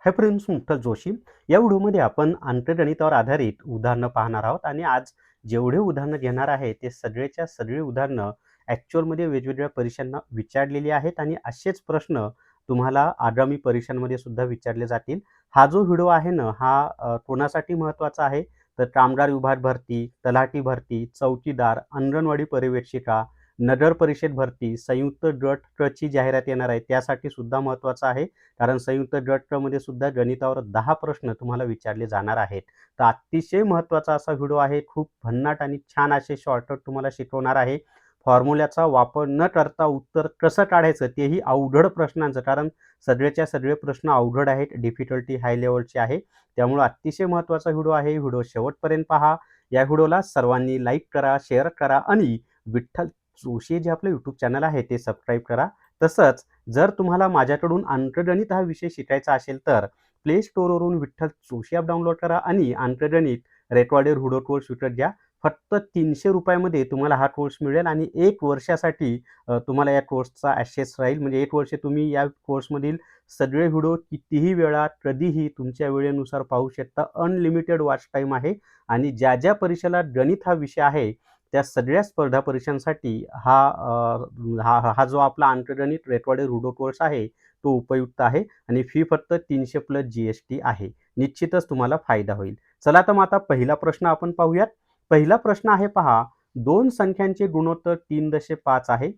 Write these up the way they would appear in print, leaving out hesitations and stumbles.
Hi friends, Mukta Joshi. या व्हिडिओमध्ये आपण अंकगणितावर आधारित उदाहरणं पाहणार आहोत आणि आज जेवढे उदाहरणं घेणार आहे ते सगळेच्या सगळे उदाहरणं ॲक्च्युअलमध्ये वेगवेगळ्या परीक्षांना विचारलेली आहेत आणि असेच प्रश्न तुम्हाला आगामी परीक्षांमध्ये सुद्धा विचारले जातील. हा जो व्हिडिओ आहे ना हा कोणासाठी महत्त्वाचा आहे तर कामगार विभाग भरती, तलाठी भरती, चौकीदार, अंगणवाडी पर्यवेक्षिका, नगर परिषद भरती, संयुक्त गट क ची जाहिरात येणार आहे त्यासाठी सुद्धा महत्त्वाचं आहे. कारण संयुक्त गट क मध्ये सुद्धा गणितावर 10 प्रश्न तुम्हाला विचारले जाणार आहेत. तर अतिशय महत्त्वाचा असा व्हिडिओ आहे. खूप भन्नाट आणि छान असे शॉर्टकट तुम्हाला शिकवणार आहे. फॉर्म्युल्याचा वापर न करता उत्तर कसं काढायचं तेही अवघड प्रश्नांचं, कारण सगळेच्या सगळे प्रश्न अवघड आहेत, डिफिकल्टी हाय लेवलची आहे. त्यामुळे अतिशय महत्त्वाचा व्हिडिओ आहे. व्हिडिओ शेवटपर्यंत पहा. या व्हिडिओला सर्वांनी लाईक करा, शेअर करा आणि विठ्ठल जोशी जे आपलं यूट्यूब चॅनल आहे ते सबस्क्राईब करा. तसंच जर तुम्हाला माझ्याकडून अंकगणित हा विषय शिकायचा असेल तर प्ले स्टोअरवरून विठ्ठल जोशी ॲप डाउनलोड करा आणि अंकगणित रेकॉर्डेड व्हिडिओ कोर्स विकत घ्या. फक्त 300 रुपयामध्ये तुम्हाला हा कोर्स मिळेल आणि 1 वर्षासाठी तुम्हाला या कोर्सचा ॲक्सेस राहील. म्हणजे 1 वर्ष तुम्ही या कोर्समधील सगळे व्हिडिओ कितीही वेळा, कधीही तुमच्या वेळेनुसार पाहू शकता. अनलिमिटेड वॉच टाईम आहे आणि ज्या ज्या परीक्षेला गणित हा विषय आहे त्या सगळ्या स्पर्धा परीक्षांसाठी हा जो आपला अंकगणित रेकॉर्डेड व्हिडिओ कोर्स आहे तो उपयुक्त आहे आणि फी फक्त 300 प्लस GST आहे. निश्चितच तुम्हाला फायदा होईल. चला तर मग आता पहिला प्रश्न आपण पाहूयात. पहिला प्रश्न आहे पहा, 2 संख्यांचे गुणोत्तर 3.5 आहे.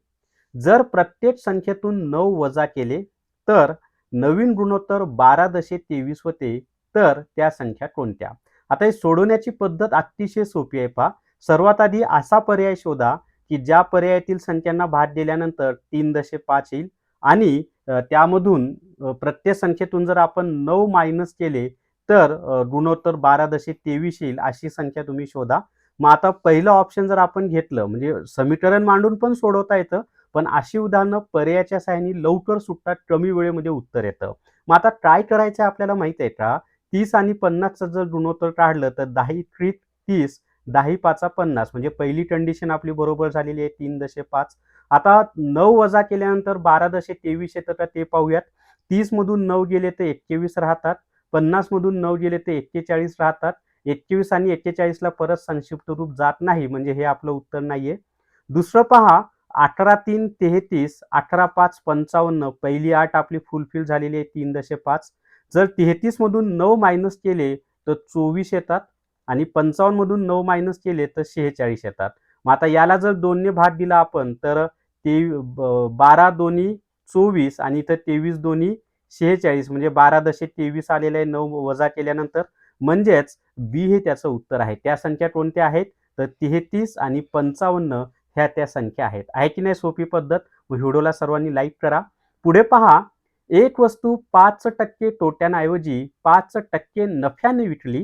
जर प्रत्येक संख्येतून 9 वजा केले तर नवीन गुणोत्तर 12.23 होते, तर त्या संख्या कोणत्या? आता हे सोडवण्याची पद्धत अतिशय सोपी आहे पहा. सर्वात आधी असा पर्याय शोधा की ज्या पर्यायातील संख्यांना भाग दिल्यानंतर 3.5 येईल आणि त्यामधून प्रत्येक संख्येतून जर आपण 9 मायनस केले तर गुणोत्तर 12.23 येईल. अशी संख्या तुम्ही शोधा. मग आता पहिलं ऑप्शन जर आपण घेतलं म्हणजे समीकरण मांडून पण सोडवता येतं, पण अशी उदाहरणं पर्यायाच्या सहाय्याने लवकर सुटतात, कमी वेळेमध्ये उत्तर येतं. मग आता काय करायचं आपल्याला माहित आहे का? 30 आणि 50चं जर गुणोत्तर काढलं तर 10 त्रिक 30, 10 पाचा 50 म्हणजे पहिली कंडिशन आपली बरोबर झालेली आहे 3.5. आता 9 वजा केल्यानंतर 12.23 येतं का ते पाहूयात. 30 मधून 9 गेले तर 21 राहतात. 50 मधून 9 गेले तर 41 राहतात. 21 आणि 41ला परत संक्षिप्त रूप जात नाही, म्हणजे हे आपलं उत्तर नाहीये. दुसरं पहा, 18 3 33, 18 5 55. पहिली 8 आपली फुलफिल झालेली आहे 3.5. जर 33 मधून 9 मायनस केले तर 24 येतात आणि 55 मधून 9 मायनस केले तर 46 येतात. मग आता याला जर 2 ने भाग दिला आपण तर 12 दोन्ही 24 आणि इथं 23 दोन्ही 46 म्हणजे 12.23 आलेलं आहे 9 वजा केल्यानंतर. म्हणजेच बी हे त्याचं उत्तर आहे. त्या संख्या कोणत्या आहेत तर 33 आणि 55 ह्या त्या संख्या आहेत. आहे की नाही सोपी पद्धत? व्हिडिओला सर्वांनी लाईक करा. पुढे पहा, एक वस्तू 5% तोट्याऐवजी 5% नफ्याने विकली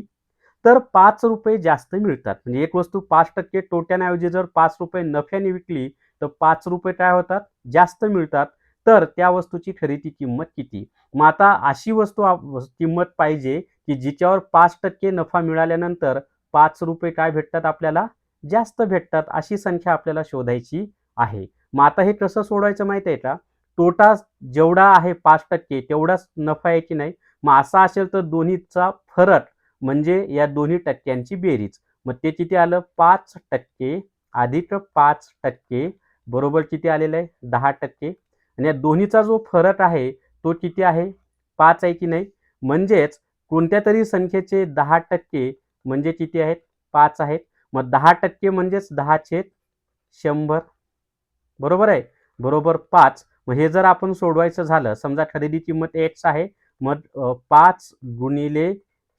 तर 5 रुपये जास्त मिळतात. म्हणजे एक वस्तू 5% तोट्याऐवजी जर 5 रुपये नफ्याने विकली तर 5 रुपये काय होतात? जास्त मिळतात. तर त्या वस्तूची खरेदी किंमत किती? मग आता अशी वस्तू किंमत पाहिजे की जिच्यावर 5% नफा मिळाल्यानंतर 5 रुपये काय भेटतात आपल्याला? जास्त भेटतात. अशी संख्या आपल्याला शोधायची आहे. मग आता हे कसं सोडवायचं माहिती आहे का? तोटा जेवढा आहे 5% तेवढाच नफा आहे की नाही? मग असा असेल तर दोन्हीचा फरक म्हणजे या दोन्ही टक्क्यांची बेरीज. मग ते किती आलं? 5% अधिक 5% बरोबर किती आलेलं आहे? 10%. आणि या दोन्हीचा जो फरक आहे तो किती आहे? 5 आहे की नाही? म्हणजेच कोणत्यातरी संख्येचे 10% म्हणजे किती आहेत? 5 आहेत. मग 10% म्हणजेच 10/100. बरोबर आहे? बरोबर 5. मग हे जर आपण सोडवायचं झालं, समजा खरेदी किंमत X आहे. मग 5 गुणिले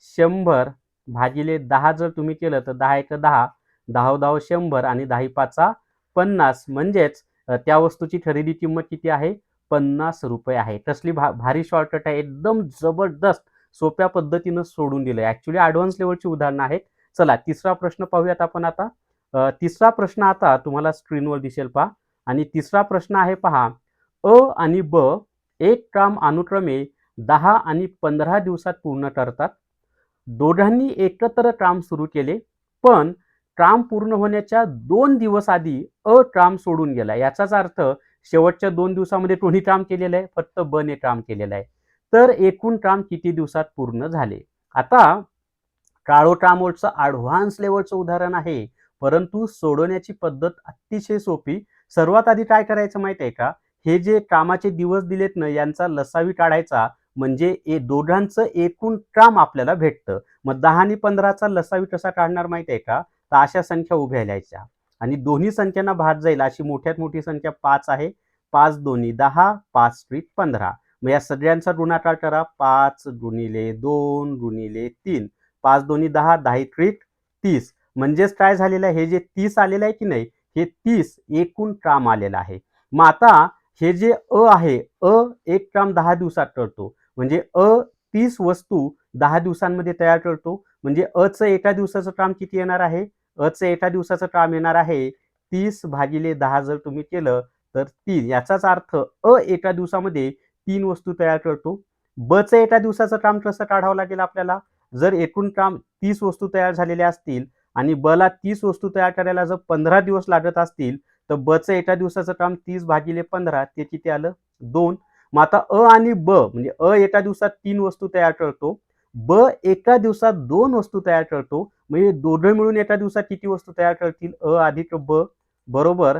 100 भागिले 10 जर तुम्ही केलं तर 10 1 10, 10 10 100 आणि 10 5 50. म्हणजेच त्या वस्तूची खरेदी किंमत किती आहे? 50 रुपये आहे. कसली भारी शॉर्टकट आहे. एकदम जबरदस्त सोप्या पद्धतीनं सोडून दिलंय. ॲक्च्युअली ॲडव्हान्स लेव्हलची उदाहरणं आहेत. चला तिसरा प्रश्न पाहूयात आपण आता. तिसरा प्रश्न आता तुम्हाला स्क्रीनवर दिसेल पहा. आणि तिसरा प्रश्न आहे पहा, अ आणि ब एक काम अनुक्रमे 10 आणि 15 दिवसात पूर्ण करतात. दोघांनी एकत्र काम सुरू केले, पण काम पूर्ण होण्याच्या 2 दिवस आधी अ काम सोडून गेला. याचाच अर्थ शेवटच्या 2 दिवसामध्ये कोणी काम केलेलं आहे? फक्त ब ने काम केलेलं आहे. तर एकूण काम किती दिवसात पूर्ण झाले. आता काळोट्रामोलचं ॲडव्हान्स लेव्हलचं उदाहरण आहे, परंतु सोडवण्याची पद्धत अतिशय सोपी. सर्वात आधी काय करायचं माहिती आहे का? हे जे कामाचे दिवस दिलेत ना, यांचा लसावी काढायचा म्हणजे दोघांचं एकूण काम आपल्याला भेटतं. मग 10 आणि 15चा लसावी कसा काढणार माहिती आहे का? तर अशा संख्या उभ्या लिहायच्या आणि दोन्ही संख्यांना भाग जाईल अशी मोठ्यात मोठी संख्या 5 आहे. 5 दोन्ही 10, 5 त्रिक 15. मग या सगळ्यांचा गुणाकार करा. 5 गुणिले 2 गुणिले 3. 5 दोन्ही 10, 10 त्रिक 30. म्हणजेच काय झालेलं आहे, हे जे 30 आलेलं आहे की नाही, हे 30 एकूण काम आलेलं आहे. मग आता हे जे आहे, एक काम 10 दिवसात करतो. म्हणजे 30 वस्तू 10 दिवसांमध्ये तयार करतो. म्हणजे चं एका दिवसाचं काम किती येणार आहे? चं एका दिवसाचं काम येणार आहे 30 भागिले 10 जर तुम्ही केलं तर 3. याचाच अर्थ एका दिवसामध्ये 3 वस्तू तयार करतो. चं एका दिवसाचं काम कसं काढावं लागेल आपल्याला? जर एकूण काम 30 वस्तू तयार झालेल्या असतील आणि ला 30 वस्तू तयार करायला जर 15 दिवस लागत असतील, तर चं एका दिवसाचं काम 30 भागिले 15 ते किती आलं? 2. मग आता आणि म्हणजे एका दिवसात 3 वस्तू तयार करतो. एका दिवसात 2 वस्तू तयार करतो. म्हणजे दोघे मिळून एका दिवसात किती वस्तू तयार करतील? अधिक बरोबर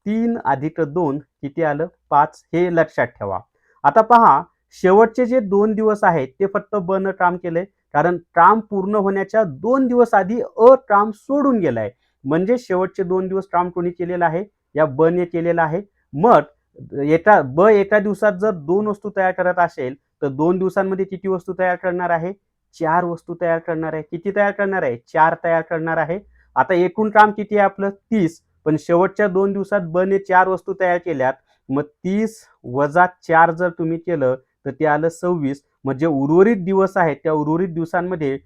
3 अधिक 2 किती आलं? 5. हे लक्षात ठेवा. आता पहा, शेवटचे जे 2 दिवस आहेत ते फक्त न काम केलंय. कारण काम पूर्ण होण्याच्या 2 दिवस आधी काम सोडून गेलाय. म्हणजे शेवटचे 2 दिवस काम कोणी केलेलं आहे? या ने केलेलं आहे. मग एका दिवसात जर 2 वस्तू तयार करत असेल, तर 2 दिवसांमध्ये किती वस्तू तयार करणार आहे? 4 वस्तू तयार करणार आहे. किती तयार करणार आहे? 4 तयार करणार आहे. आता एकूण काम किती आहे आपलं? 30. पण शेवटच्या 2 दिवसात ने 4 वस्तू तयार केल्यात. मग 30 वजा 4 जर तुम्ही केलं, तर ते आलं 26. म्हणजे उर्वरित दिवस आहेत, त्या उर्वरित दिवसांमध्ये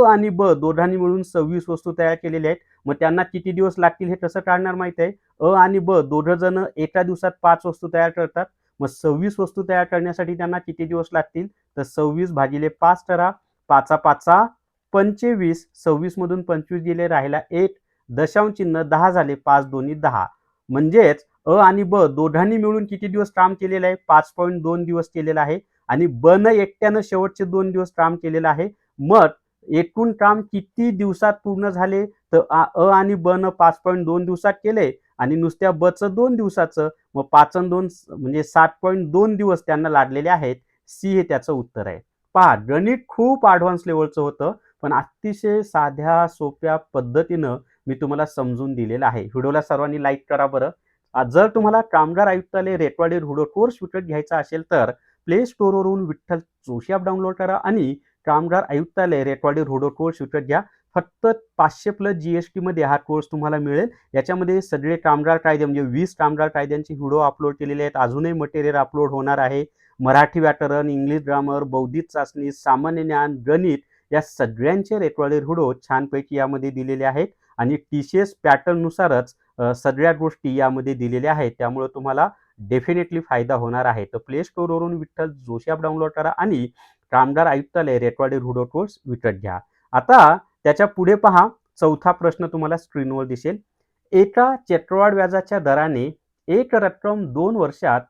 आणि दोघांनी मिळून 26 वस्तू तयार केलेल्या आहेत. मग त्यांना किती दिवस लागतील हे कसं काढणार माहिती आहे? आणि दोघं जण एका दिवसात 5 वस्तू तयार करतात. मग 26 वस्तू तयार करण्यासाठी त्यांना किती दिवस लागतील? तर 26 भागिले 5 करा. 5 5 25. 26 मधून 25 गेले, राहिला 1. दशांश चिन्ह 10 झाले. 5 दोन्ही 10. म्हणजेच आणि दोघांनी मिळून किती दिवस काम केलेलं आहे? 5.2 दिवस केलेलं आहे. आणि न एकट्यानं शेवटचे 2 दिवस काम केलेलं आहे. मग एकूण काम किती दिवसात पूर्ण झाले? तर आणि न 5.2 दिवसात केले आणि नुसत्या चं 2 दिवसाचं. मग 5 आणि 2 म्हणजे 7.2 दिवस त्यांना लागलेले आहेत. सी हे त्याचं उत्तर आहे. पहा, गणित खूप ॲडव्हान्स लेव्हलचं होतं, पण अतिशय साध्या सोप्या पद्धतीनं मी तुम्हाला समजून दिलेलं आहे. व्हिडिओला सर्वांनी लाईक करा बरं. जर तुम्हाला कामगार आयुक्तालय रेकॉर्डेड व्हिडिओ कोर्स विकत घ्यायचा असेल तर प्ले स्टोअरवरून विठ्ठल जोशी ॲप डाउनलोड करा आणि कामगार आयुक्तालय रेकॉर्डेड व्हिडिओ कोर्स विकत घ्या. फक्त 500+ GST मध्ये हा कोर्स तुम्हाला मिळेल. याच्यामध्ये सगळे कामगार कायदे म्हणजे 20 कामगार कायद्यांचे व्हिडिओ अपलोड केलेले आहेत. अजूनही मटेरियल अपलोड होणार आहे. मराठी व्याकरण, इंग्लिश ग्रामर, बौद्धिक चाचणी, सामान्य ज्ञान, गणित या सगळ्यांचे रेकॉर्डेड व्हिडिओ छानपैकी यामध्ये दिलेले आहेत आणि TCS पॅटर्ननुसारच सगळ्या गोष्टी यामध्ये दिलेल्या आहेत. त्यामुळे तुम्हाला डेफिनेटली फायदा होणार आहे. तर प्ले स्टोअरवरून विठ्ठल जोशी ॲप डाउनलोड करा आणि कामगार आयुक्तालय रेकॉर्डेड व्हिडिओ कोर्स विकत घ्या. आता त्याच्या पुढे पहा, चौथा प्रश्न तुम्हाला स्क्रीनवर दिसेल. एका चक्रवाढ व्याजाच्या दराने एक रक्कम 2 वर्षात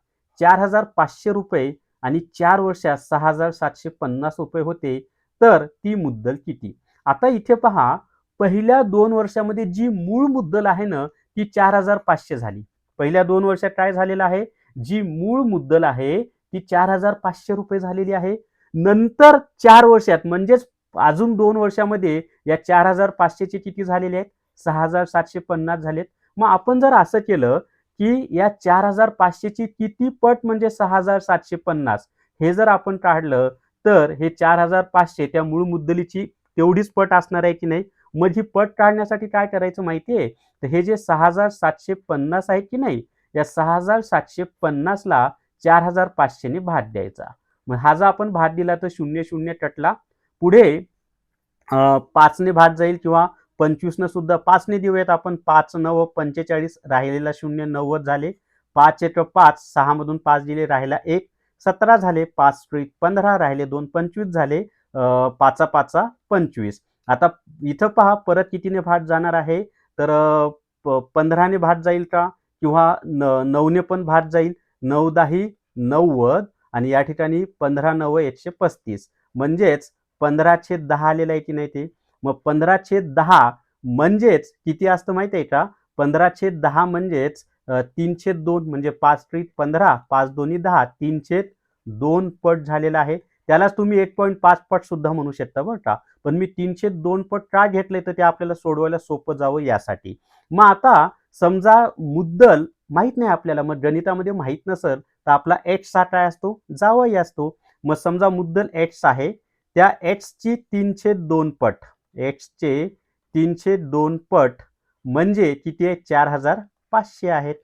₹4,500 आणि 4 वर्षात ₹6,750 होते, तर ती मुद्दल किती? आता इथे पहा, पहिल्या 2 वर्षामध्ये जी मूळ मुद्दल आहे ना, ती 4,500 झाली. पहिल्या 2 वर्षात काय झालेलं आहे? जी मूळ मुद्दल आहे ती ₹4,500 झालेली आहे. नंतर 4 वर्षात म्हणजेच अजून 2 वर्षामध्ये या 4,500 चे किती झालेले आहेत? 6,750 झालेत. मग आपण जर असं केलं, की या 4,500 ची किती पट म्हणजे 6,750 हे जर आपण काढलं, तर हे 4,500 त्या मूळ मुद्दलीची तेवढीच पट असणार आहे की नाही? मग ही पट काढण्यासाठी काय करायचं माहिती आहे? तर हे जे 6,750 आहे की नाही, या 6,750 ला 4,500 ने भाग द्यायचा. मग हा जर आपण भाग दिला तर 0 0 कटला. पुढे 5 ने भाग जाईल किंवा 25 न सुद्धा 5 ने देऊयात आपण. 5 9 45 राहिलेला 0 90 झाले. 5 1 5 6 मधून 5 दिले, राहिला 1 17 झाले. 5 त्रिक 15 राहिले 2 25 झाले. 5 5 25. आता इथं पहा, परत कितीने भाग जाणार आहे? तर 15 ने भाग जाईल का? किंवा 9 ने पण भाग जाईल. 9 10 90 आणि या ठिकाणी 15×9 = 135 म्हणजेच 15/10 आलेलं आहे की नाही ते. मग 15/10 म्हणजेच किती असतं माहिती आहे का? 15/10 म्हणजेच 3/2 म्हणजे 5×3 = 15, 5×2 = 10, 3/2 पट झालेला आहे. त्यालाच तुम्ही 1.5 पट सुद्धा म्हणू शकता बरं का. पण मी 3/2 पट का घेतलंय तर ते आपल्याला सोडवायला सोपं जावं यासाठी. मग आता समजा मुद्दल माहित नाही आपल्याला, मग गणितामध्ये माहित नसेल तर आपला एक्स हा काय असतो? जावई असतो. मग समजा मुद्दल एक्स आहे, त्या एक्सची 3/2 पट, एक्सचे 3/2 पट म्हणजे किती आहे? 4500 आहेत.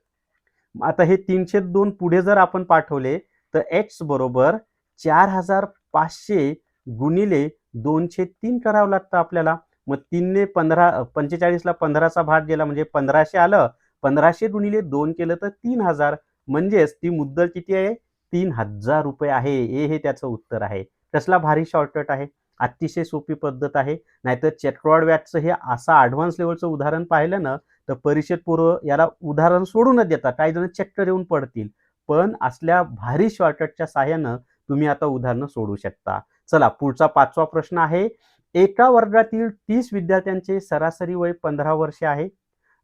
आता हे 302 पुढे जर आपण पाठवले तर x बरोबर 4500 गुणिले 2/3 करावं लागतं आपल्याला. मग 3 ने 45ला 15चा भाग गेला म्हणजे 1500 आलं. 1500 गुणिले 2 केलं तर 3000, म्हणजेच ती मुद्दल किती आहे? 3000 रुपये आहे. हे त्याचं उत्तर आहे. कसला भारी शॉर्टकट आहे. अतिशय सोपी पद्धत आहे. नाहीतर चक्रवाढ व्याजचं हे असं ॲडव्हान्स लेव्हलचं उदाहरण पाहिलं ना तर परीक्षेत पूर्व याला उदाहरण सोडूनच देतात. काही जण चक्कर येऊन पडतील. पण असल्या भारी शॉर्टकटच्या सहाय्यानं तुम्ही आता उदाहरणं सोडू शकता. चला पुढचा 5वा प्रश्न आहे. एका वर्गातील 30 विद्यार्थ्यांचे सरासरी वय 15 वर्षे आहे.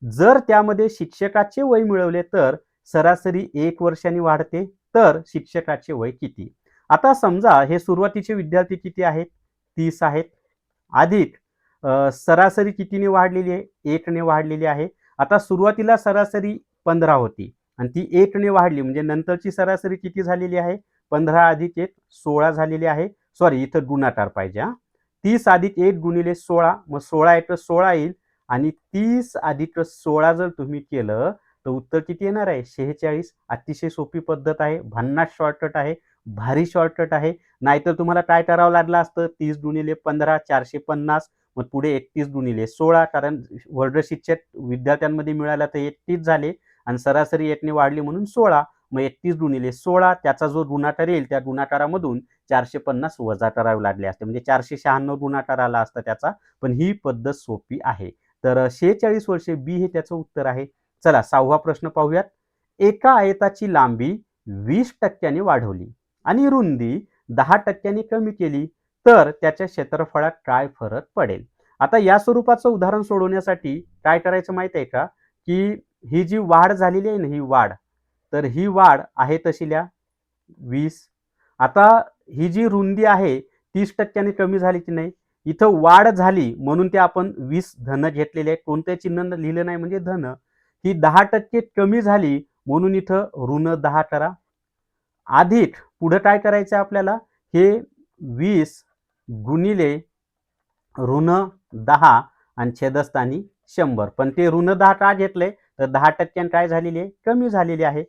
जर त्यामध्ये शिक्षकाचे वय मिळवले तर सरासरी 1 वर्षांनी वाढते. तर शिक्षकाचे वय किती? आता समजा हे सुरुवातीचे विद्यार्थी किती आहेत? 30 आहेत. अधिक सरासरी कितीने वाढलेली आहे? 1 ने वाढलेली आहे. आता सुरुवातीला सरासरी 15 होती आणि ती 1 ने वाढली म्हणजे नंतरची सरासरी किती झालेली आहे? 15 अधिक 1 16 झालेली आहे. सॉरी, इथं गुणाकार पाहिजे हां. 30 अधिक 1 गुणिले 16, मग 16 × 16 येईल आणि 30 अधिक 16 जर तुम्ही केलं तर उत्तर किती येणार आहे? 46. अतिशय सोपी पद्धत आहे. भन्नाट शॉर्टकट आहे. भारी शॉर्टकट आहे. नाहीतर तुम्हाला काय करावं लागलं असतं? 30 गुणिले 15 450, मग पुढे 31 गुणिले 16, कारण वर्ग शिक्षक विद्यार्थ्यांमध्ये मिळाला तर 31 झाले आणि सरासरी 1 ने वाढली म्हणून 16. मग 31 गुणिले 16 त्याचा जो गुणाकार येईल त्या गुणाकारामधून 450 वजा करावे लागले असते. म्हणजे 496 गुणाकार आला असता त्याचा. पण ही पद्धत सोपी आहे. तर 46 वर्षे बी हे त्याचं उत्तर आहे. चला 6वा प्रश्न पाहूयात. एका आयताची लांबी 20% वाढवली आणि रुंदी 10% कमी केली तर त्याच्या क्षेत्रफळात काय फरक पडेल? आता या स्वरूपाचं उदाहरण सोडवण्यासाठी काय करायचं माहिती आहे का? की ही जी वाढ झालेली आहे ना, ही वाढ, तर ही वाढ आहे तशी लिहा 20. आता ही जी रुंदी आहे 30% कमी झाली की नाही? इथं वाढ झाली म्हणून ते आपण 20 धन घेतलेले आहे. कोणत्या चिन्ह लिहिलं नाही म्हणजे धन. ही 10% कमी झाली म्हणून इथं ऋण 10 करा. अधिक पुढे काय करायचं आपल्याला? हे 20 गुणिले ऋण 10 आणि छेदस्थानी 100. पण ते ऋण 10 का घेतलंय? तर 10% काय झालेली आहे? कमी झालेली आहे.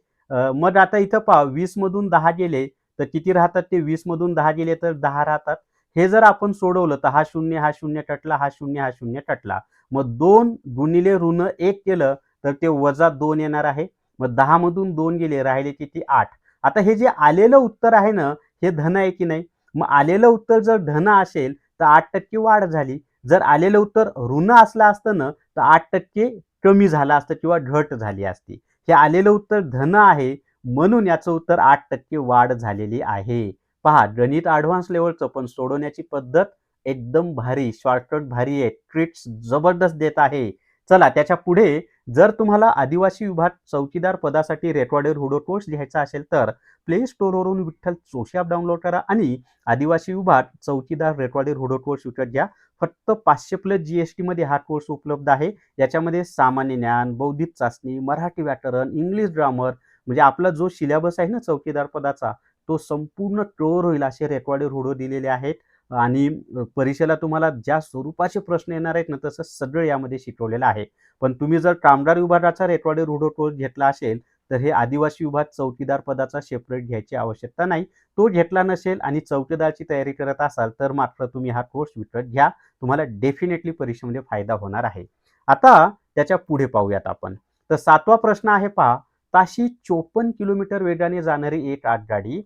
मग आता इथं पहा 20 मधून 10 गेले तर किती राहतात? ते 20 मधून 10 गेले तर 10 राहतात. हे जर आपण सोडवलं तर हा 0 हा 0 कटला, हा 0 हा 0 कटला. मग 2 गुणिले ऋण 1 केलं तर ते वजा 2 येणार आहे. मग 10 मधून 2 गेले, राहिले किती? 8. आता हे जे आलेलं उत्तर आहे ना, हे धन आहे की नाही? मग आलेलं उत्तर जर धन असेल तर 8% वाढ झाली. जर आलेलं उत्तर ऋण असलं असतं ना तर 8% कमी झालं असतं किंवा घट झाली असती. हे आलेलं उत्तर धन आहे म्हणून याचं उत्तर 8% वाढ झालेली आहे. पहा, गणित ॲडव्हान्स लेव्हलचं पण सोडवण्याची पद्धत एकदम भारी, शॉर्टकट भारी आहे. ट्रिक्स जबरदस्त देत आहे. चला त्याच्या पुढे जर तुम्हाला आदिवासी विभाग चौकीदार पदासाठी रेकॉर्डेड हुडो कोर्स घ्यायचा असेल तर प्ले स्टोअरवरून विठ्ठल जोशी ॲप डाउनलोड करा आणि आदिवासी विभाग चौकीदार रेकॉर्डेड हुडो कोर्स विकत घ्या. फक्त 500+ GST मध्ये हा कोर्स उपलब्ध आहे. याच्यामध्ये सामान्य ज्ञान, बौद्धिक चाचणी, मराठी व्याकरण, इंग्लिश ग्रामर म्हणजे आपला जो सिलेबस आहे ना चौकीदार पदाचा तो संपूर्ण कव्हर होईल असे रेकॉर्डेड व्हिडिओ दिलेले आहेत. आणि परीक्षेला तुम्हाला ज्या स्वरूपाचे प्रश्न येणार आहेत ना तसं सगळं यामध्ये शिकवलेलं आहे. पण तुम्ही जर कामगार विभागाचा रेकॉर्डेड व्हिडिओ कोर्स घेतला असेल तर हे आदिवासी विभाग चौकीदार पदाचा सेपरेट घ्यायची आवश्यकता नाही. तो घेतला नसेल आणि चौकीदारची तयारी करत असाल तर मात्र तुम्ही हा कोर्स विकत घ्या. तुम्हाला डेफिनेटली परीक्षेमध्ये फायदा होणार आहे. आता त्याच्या पुढे पाहूयात आपण. तर 7वा प्रश्न आहे पहा. ताशी 54 किलोमीटर वेगाने जाणारी एक आगगाडी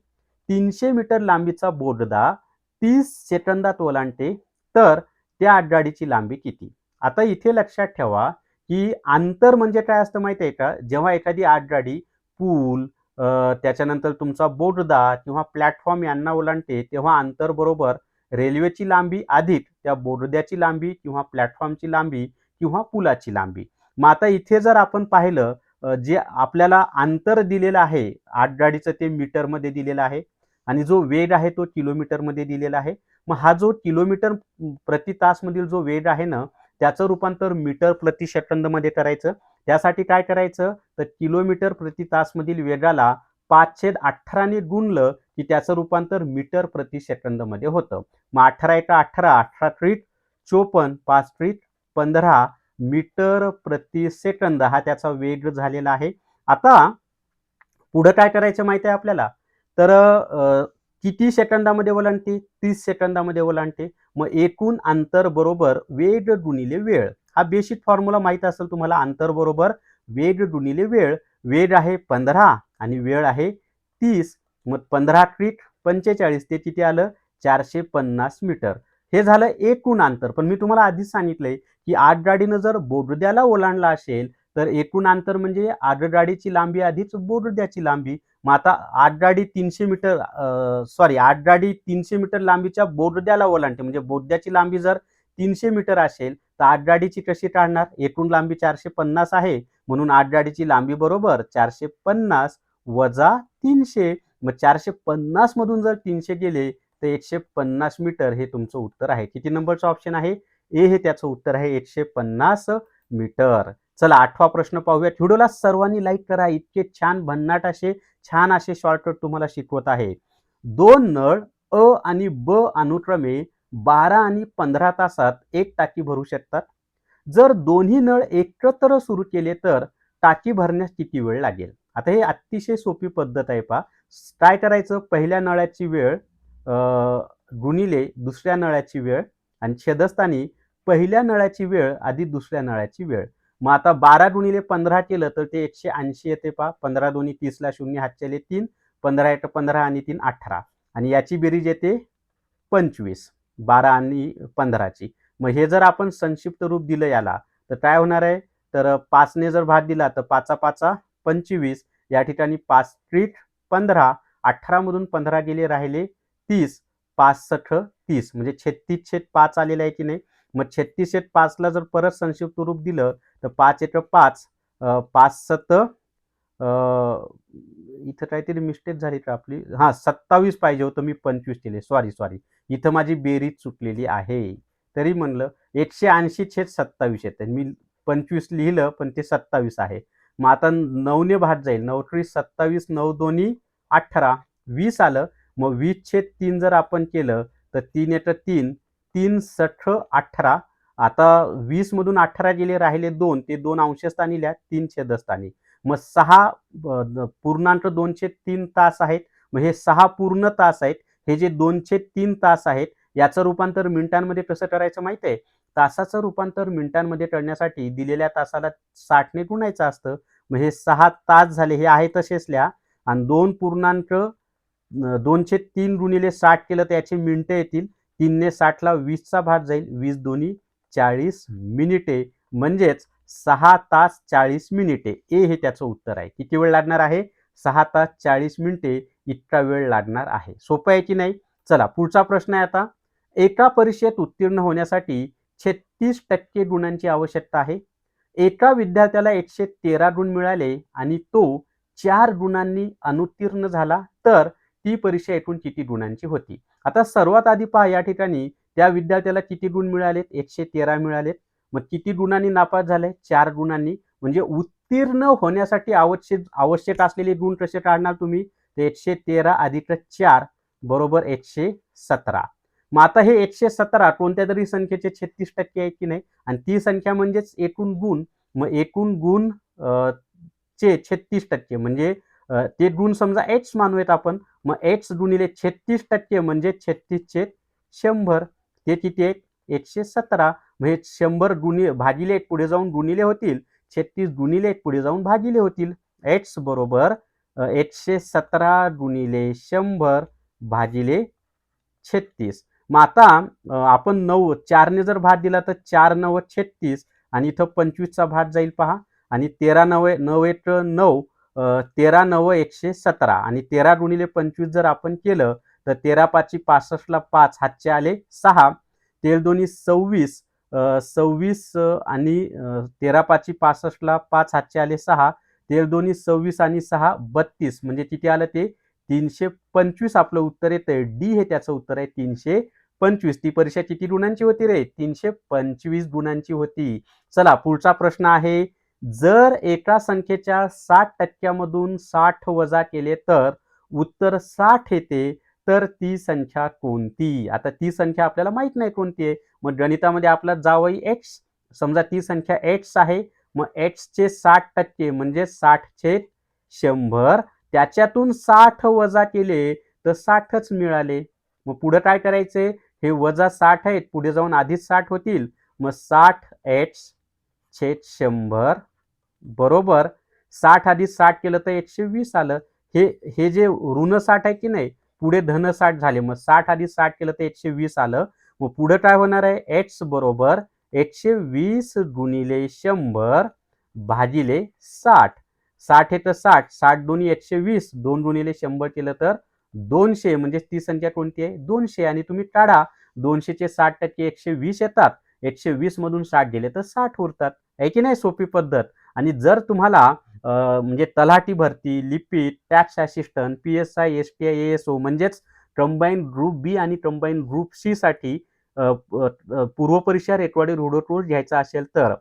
300 मीटर लांबीचा बोगदा 30 सेकंदात ओलांडते तर त्या आगगाडीची लांबी किती? आता इथे लक्षात ठेवा की अंतर म्हणजे काय असतं माहिती आहे का? जेव्हा एखादी आगगाडी पूल, त्याच्यानंतर तुमचा बोगदा किंवा प्लॅटफॉर्म यांना ओलांडते तेव्हा अंतर बरोबर रेल्वेची लांबी अधिक त्या बोगद्याची लांबी किंवा प्लॅटफॉर्मची लांबी किंवा पुलाची लांबी. मग आता इथे जर आपण पाहिलं जे आपल्याला अंतर दिलेलं आहे आगगाडीचं ते मीटरमध्ये दिलेलं आहे आणि जो वेग आहे तो किलोमीटरमध्ये दिलेला आहे. मग हा जो किलोमीटर प्रति तासमधील जो वेग आहे ना त्याचं रूपांतर मीटर प्रति सेकंदमध्ये करायचं. त्यासाठी काय करायचं तर किलोमीटर प्रति तासमधील वेगाला 5/18 ने गुणलं की त्याचं रूपांतर मीटर प्रति सेकंदमध्ये होतं. मग 18 एका 18, 18 त्रिक 54, 5 त्रिक 15 मीटर प्रति सेकंद हा त्याचा वेग झालेला आहे. आता पुढे काय करायचं माहिती आहे आपल्याला तर किती सेकंदामध्ये ओलांडते 30 सेकंदामध्ये ओलांडते. मग एकूण अंतर बरोबर वेग गुणिले वेळ हा बेसिक फॉर्म्युला माहित असेल तुम्हाला. अंतर बरोबर वेग गुणिले वेळ. वेग आहे 15 आणि वेळ आहे 30. मग 15 त्रिक 45 ते किती आलं 450 मीटर. हे झालं एकूण अंतर. पण मी तुम्हाला आधीच सांगितलंय की आगगाडीनं जर बोगद्याला ओलांडला असेल तर एकूण अंतर म्हणजे आगगाडीची लांबी अधिक बोगद्याची लांबी. मग आता आगगाडी 300 मीटर आगगाडी 300 मीटर लांबीच्या बोगद्याला ओलांडते म्हणजे बोगद्याची लांबी जर 300 मीटर असेल तर आगगाडीची कशी काढणार. एकूण लांबी 450 आहे म्हणून आगगाडीची लांबी बरोबर 450 वजा 300. मग 450 मधून जर 300 गेले तर 150 मीटर हे तुमचं उत्तर आहे. किती नंबरचं ऑप्शन आहे ए हे त्याचं उत्तर आहे 150 मीटर. चला 8वा प्रश्न पाहूया. व्हिडिओला सर्वांनी लाईक करा. इतके छान भन्नाट असे छान असे शॉर्टकट तुम्हाला शिकवत आहे. दोन नळ अ आणि ब अनुक्रमे 12 आणि 15 तासात एक टाकी भरू शकतात. जर दोन्ही नळ एकत्र सुरू केले तर टाकी भरण्यास किती वेळ लागेल. आता हे अतिशय सोपी पद्धत आहे पहा. काय करायचं पहिल्या नळाची वेळ गुणिले दुसऱ्या नळाची वेळ आणि छेदस्थानी पहिल्या नळाची वेळ अधिक दुसऱ्या नळाची वेळ. मग आता 12 गुणिले 15 केलं तर ते 180 येते पहा. 15 दोन्ही 30 ला 0 हातचेले 3 15 एक 15 आणि 3 18 आणि याची बेरीज येते 25 12 आणि 15ची. मग हे जर आपण संक्षिप्त रूप दिलं याला तर काय होणार आहे तर 5 ने जर भाग दिला तर 5 5 25 या ठिकाणी 5 त्रिक 15 18 मधून 15 गेले राहिले 30 5 6 30 म्हणजे 36/5 आलेलं आहे की नाही. मग 36/5 ला जर परत संक्षिप्त रूप दिलं तर 5 एक 5 5 7 इथं काहीतरी मिस्टेक झाली का आपली 27 पाहिजे होतं मी 25 केले. सॉरी इथं माझी बेरीज चुकलेली आहे. तरी म्हणलं 180/27 येते. मी 25 लिहिलं पण ते 27 आहे. मग आता 9 ने भाग जाईल 9 त्रिक 27 9 दोन्ही 18 20 आलं. मग 20/3 जर आपण केलं तर 3 एक 3 3 6 18 आता 20 मधून 18 गेले राहिले 2 ते 2 अंशस्थानी लिहा 3 छेदस्थानी. मग 6 2/3 तास आहेत. मग हे 6 पूर्ण तास आहेत. हे जे 2/3 तास आहेत याचं रूपांतर मिनिटांमध्ये कसं करायचं माहिती आहे. तासाचं रूपांतर मिनिटांमध्ये करण्यासाठी दिलेल्या तासाला 60 ने गुणायचं असतं. मग हे 6 तास झाले हे आहे तसेच लिहा आणि 2/3 गुणिले 60 केलं तर याची मिनिटं येतील. 3 ने 60 ला 20 चा भाग जाईल 20 दोन्ही 40 मिनिटे म्हणजेच 6 तास 40 मिनिटे. ए हे त्याचं उत्तर आहे. किती वेळ लागणार आहे 6 तास 40 मिनिटे इतका वेळ लागणार आहे. सोपं आहे की नाही. चला पुढचा प्रश्न आहे आता. एका परीक्षेत उत्तीर्ण होण्यासाठी 36% गुणांची आवश्यकता आहे. एका विद्यार्थ्याला 113 गुण मिळाले आणि तो 4 गुणांनी अनुत्तीर्ण झाला तर ती परीक्षा एकूण किती गुणांची होती. आता सर्वात आधी पहा या ठिकाणी त्या विद्यार्थ्याला किती गुण मिळालेत 113 मिळालेत. मग किती गुणांनी नापास झाले 4 गुणांनी. म्हणजे उत्तीर्ण होण्यासाठी आवश्यक असलेले गुण कसे काढणार तुम्ही ते 113 अधिक 4 बरोबर 117. मग आता हे 117 कोणत्या तरी संख्येचे 36% आहे की नाही आणि ती संख्या म्हणजेच एकूण गुण. मग एकूण गुण चे 36% म्हणजे ते गुण समजा x मानूयात आपण. मग x गुणिले 36% म्हणजे 36/100 ते किती आहे 117. म्हणजे 100 गुणिले भागिले 1 पुढे जाऊन गुणिले होतील 36 गुणिले 1 पुढे जाऊन भागिले होतील. x बरोबर 117 गुणिले 100 भागिले 36. मग आता आपण 9 4 ने जर भाग दिला तर 4 9 36 आणि इथं 25 चा भाग जाईल पहा आणि 13 9 9 1 9 13 9 117 आणि 13 गुणिले 25 जर आपण केलं तर 13 पाची 65 ला 5 हातचे आले 6. 13 दोन्ही 26 26 आणि 13 पाची 65 ला 5 हातचे आले 6. 13 दोन्ही 26 आणि 6 32 म्हणजे किती आलं ते 325 आपलं उत्तर येतंय. डी हे त्याचं उत्तर आहे 325. ती परीक्षा किती गुणांची होती रे? 325 गुणांची होती. चला पुढचा प्रश्न आहे. जर एका संख्येच्या 60% मधून 60 वजा केले तर उत्तर 60 येते, तर ती संख्या कोणती? आता ती संख्या आपल्याला माहित नाही कोणती आहे. मग गणितामध्ये आपला जावई x, समजा ती संख्या x आहे. मग x चे 60% म्हणजे 60/100. त्याच्यातून 60 वजा केले तर 60च मिळाले. मग पुढे काय करायचे? हे वजा 60 आहेत, पुढे जाऊन आधीच 60 होतील. मग 60x/100 बरोबर 60 आधी 60 केलं तर 120 आलं. हे जे ऋण 60 आहे की नाही, पुढे धन 60 झाले. मग 60 आधी 60 केलं तर 120 आलं. मग पुढे काय होणार आहे? x बरोबर 120 गुणिले 100 भागिले 60. 60 हे तर 60, 60 दोन्ही 120, 2 गुणिले 100 केलं तर 200. म्हणजे ती संख्या कोणती आहे? 200. आणि तुम्ही काढा 200 चे 60% 120 येतात. 120 मधून 60 गेले तर 60 उरतात. आहे की नाही? सोपी पद्धत. आणि जर तुम्हाला म्हणजे तलाठी भरती, लिपिक, tax assistant, PSI, STI, ASO म्हणजेच कंबाईन ग्रुप बी आणि कंबाईन ग्रुप सी साठी पूर्व परीक्षा रेकॉर्डेड व्हिडिओ कोर्स घ्यायचा असेल तर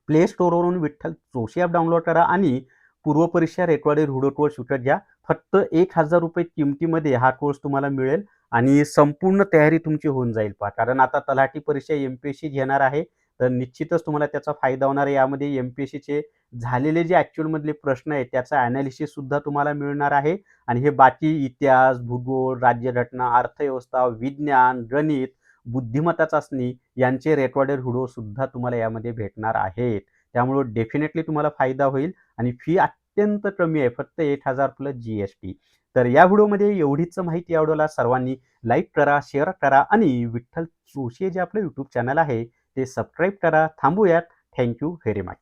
प्ले स्टोअरवरून विठ्ठल जोशी ॲप डाउनलोड करा आणि पूर्व परीक्षा रेकॉर्डेड व्हिडिओ कोर्स विकत घ्या. फक्त 1000 रुपये किमतीमध्ये हा कोर्स तुम्हाला मिळेल आणि संपूर्ण तयारी तुमची होऊन जाईल पहा. कारण आता तलाठी परीक्षा MPSC घेणार आहे, तर निश्चितच तुम्हाला त्याचा फायदा होणार आहे. यामध्ये MPSCचे झालेले जे ॲक्च्युअलमधले प्रश्न आहेत त्याचा ॲनालिसिस सुद्धा तुम्हाला मिळणार आहे. आणि हे बाकी इतिहास, भूगोल, राज्यघटना, अर्थव्यवस्था, विज्ञान, गणित, बुद्धिमत्ता चाचणी यांचे रेकॉर्डेड व्हिडिओ सुद्धा तुम्हाला यामध्ये भेटणार आहेत. त्यामुळे डेफिनेटली तुम्हाला फायदा होईल आणि फी अत्यंत कमी आहे, फक्त 1000 प्लस GST. तर या व्हिडिओमध्ये एवढीच माहिती. या व्हिडिओला सर्वांनी लाईक करा, शेअर करा आणि विठ्ठल जोशी जे आपलं YouTube चॅनल आहे ते सबस्क्राईब करा. थांबूयात. Thank you very much.